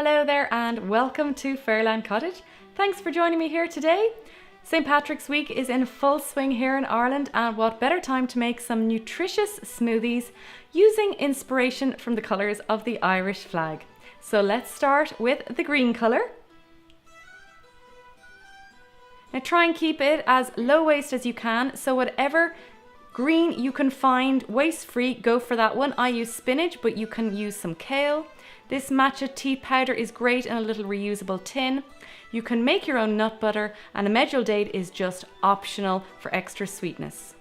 Hello there and welcome to Fairyland Cottage. Thanks for joining me here today. St. Patrick's week is in full swing here in Ireland, and what better time to make some nutritious smoothies using inspiration from the colours of the Irish flag. So let's start with the green colour. Now try and keep it as low waste as you can, so whatever green you can find waste free, go for that one. I use spinach, but you can use some kale. This matcha tea powder is great in a little reusable tin. You can make your own nut butter, and a medjool date is just optional for extra sweetness.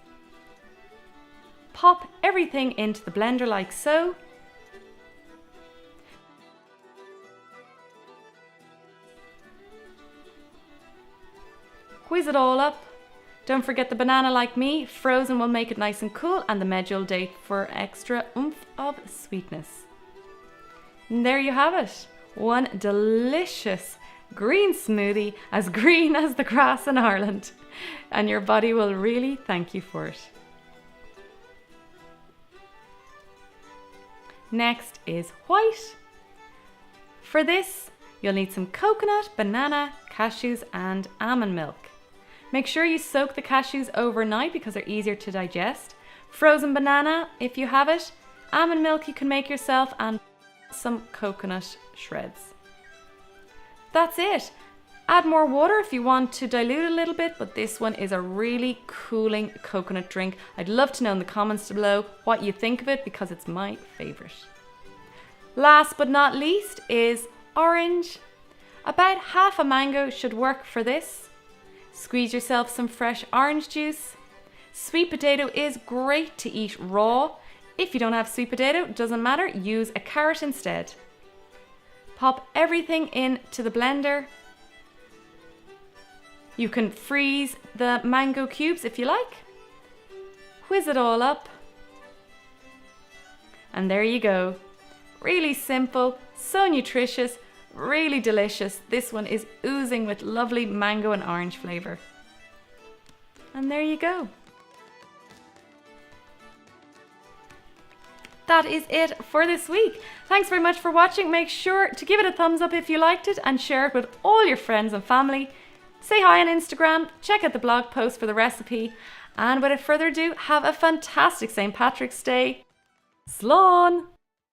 Pop everything into the blender like so. Whiz it all up. Don't forget the banana like me. Frozen will make it nice and cool, and the medjool date for extra oomph of sweetness. And there you have it. One delicious green smoothie, as green as the grass in Ireland. And your body will really thank you for it. Next is white. For this, you'll need some coconut, banana, cashews, and almond milk. Make sure you soak the cashews overnight because they're easier to digest. Frozen banana, if you have it. Almond milk you can make yourself, and some coconut shreds. That's it. Add more water if you want to dilute a little bit, but this one is a really cooling coconut drink. I'd love to know in the comments below what you think of it because it's my favourite. Last but not least is orange. About half a mango should work for this. Squeeze yourself some fresh orange juice. Sweet potato is great to eat raw. If you don't have sweet potato, it doesn't matter, use a carrot instead. Pop everything into the blender. You can freeze the mango cubes if you like. Whiz it all up. And there you go. Really simple, so nutritious, really delicious. This one is oozing with lovely mango and orange flavour. And there you go. That is it for this week. Thanks very much for watching. Make sure to give it a thumbs up if you liked it and share it with all your friends and family. Say hi on Instagram, check out the blog post for the recipe, and without further ado, have a fantastic St. Patrick's Day. Slán!